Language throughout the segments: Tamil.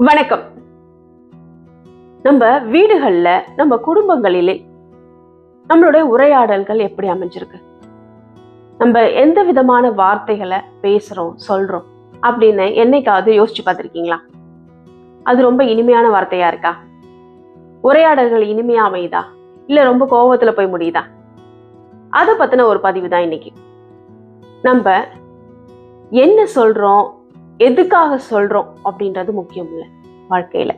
வணக்கம். நம்ம வீடுகள்ல, நம்ம குடும்பங்களிலே நம்மளுடைய உரையாடல்கள் எப்படி அமைஞ்சிருக்கு? நம்ம எந்த விதமான வார்த்தைகளை பேசுறோம், சொல்றோம் அப்படின்னு என்னைக்காவது யோசிச்சு பார்த்திருக்கீங்களா? அது ரொம்ப இனிமையான வார்த்தையா இருக்கா? உரையாடல்கள் இனிமையா அமையுதா? இல்ல ரொம்ப கோபத்துல போய் முடியுதா? அதை பத்தின ஒரு பதிவு தான் இன்னைக்கு. நம்ம என்ன சொல்றோம், எதுக்காக சொல்றோம் அப்படின்றது முக்கியம் இல்லை வாழ்க்கையில.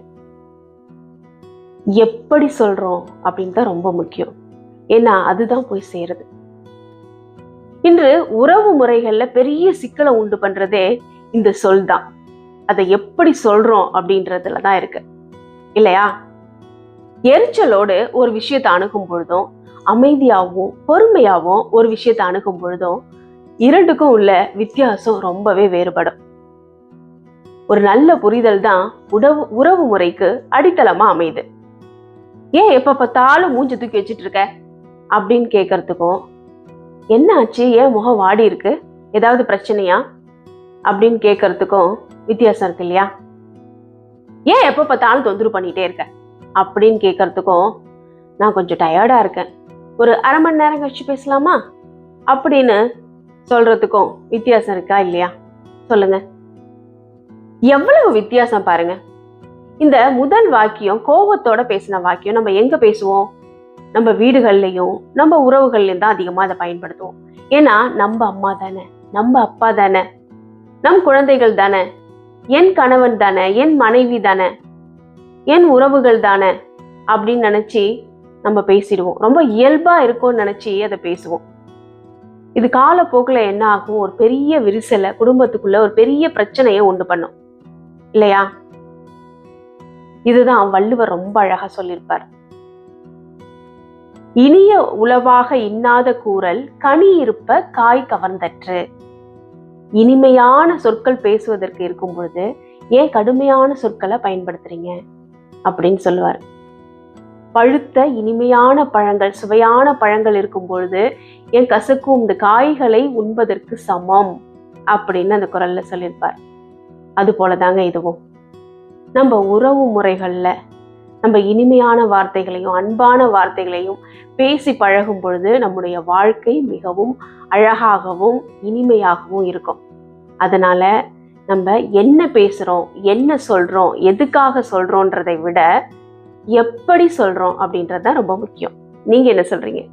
எப்படி சொல்றோம் அப்படின்னு தான் ரொம்ப முக்கியம். ஏன்னா அதுதான் போய் சேருது. இன்று உறவு முறைகள்ல பெரிய சிக்கலை உண்டு பண்றதே இந்த சொல் தான். அதை எப்படி சொல்றோம் அப்படின்றதுல தான் இருக்கு இல்லையா? எரிச்சலோடு ஒரு விஷயத்தை அணுகும் பொழுதும், அமைதியாகவும் பொறுமையாகவும் ஒரு விஷயத்தை அணுகும் பொழுதும் இரண்டுக்கும் உள்ள வித்தியாசம் ரொம்பவே வேறுபடும். ஒரு நல்ல புரிதல் தான் உறவு முறைக்கு அடித்தளமா அமையுது. ஏன் எப்ப பார்த்தாலும் மூஞ்சி தூக்கி வச்சுட்டு இருக்க அப்படின்னு கேட்கறதுக்கும், என்ன ஆச்சு, ஏன் முகம் வாடி இருக்கு, ஏதாவது பிரச்சனையா அப்படின்னு கேட்கறதுக்கும் வித்தியாசம் இருக்கு இல்லையா? ஏன் எப்ப பார்த்தாலும் தொந்தரவு பண்ணிட்டே இருக்க அப்படின்னு கேட்கறதுக்கும், நான் கொஞ்சம் டயர்டா இருக்கேன், ஒரு அரை மணி நேரம் கழிச்சு பேசலாமா அப்படின்னு சொல்றதுக்கும் வித்தியாசம் இருக்கா இல்லையா? சொல்லுங்க. எவ்வளவு வித்தியாசம் பாருங்க. இந்த முதல் வாக்கியம், கோபத்தோட பேசின வாக்கியம், நம்ம எங்க பேசுவோம்? நம்ம வீடுகள்லயும் நம்ம உறவுகள்லயும் தான் அதிகமா அதை பயன்படுத்துவோம். ஏன்னா நம்ம அம்மா தானே, நம்ம அப்பா தானே, நம் குழந்தைகள் தானே, என் கணவன் தானே, என் மனைவி தானே, என் உறவுகள் தானே அப்படின்னு நினைச்சு நம்ம பேசிடுவோம். ரொம்ப இயல்பா இருக்கும்னு நினைச்சு அதை பேசுவோம். இது காலப்போக்குல என்ன ஆகும்? ஒரு பெரிய விரிசலை, குடும்பத்துக்குள்ள ஒரு பெரிய பிரச்சனையை உண்டு பண்ணும் இல்லையா? இதுதான் வள்ளுவர் ரொம்ப அழகா சொல்லியிருப்பார். இனிய உளவாக இன்னாத கூறல் கனி இருப்ப காய் கவர்ந்தற்று. இனிமையான சொற்கள் பேசுவதற்கு இருக்கும் பொழுது ஏன் கடுமையான சொற்களை பயன்படுத்துறீங்க அப்படின்னு சொல்லுவார். பழுத்த இனிமையான பழங்கள், சுவையான பழங்கள் இருக்கும் பொழுது ஏன் கசக்கும் இந்த காய்களை உண்பதற்கு சமம் அப்படின்னு அந்த குரல்ல சொல்லியிருப்பார். அது போலதாங்க இதுவும். நம்ம உறவு முறைகள்ல நம்ம இனிமையான வார்த்தைகளையும் அன்பான வார்த்தைகளையும் பேசி பழகும் பொழுது நம்முடைய வாழ்க்கை மிகவும் அழகாகவும் இனிமையாகவும் இருக்கும். அதனால நம்ம என்ன பேசுறோம், என்ன சொல்றோம், எதுக்காக சொல்றோன்றதை விட எப்படி சொல்றோம் அப்படின்றது தான் ரொம்ப முக்கியம். நீங்க என்ன சொல்றீங்க?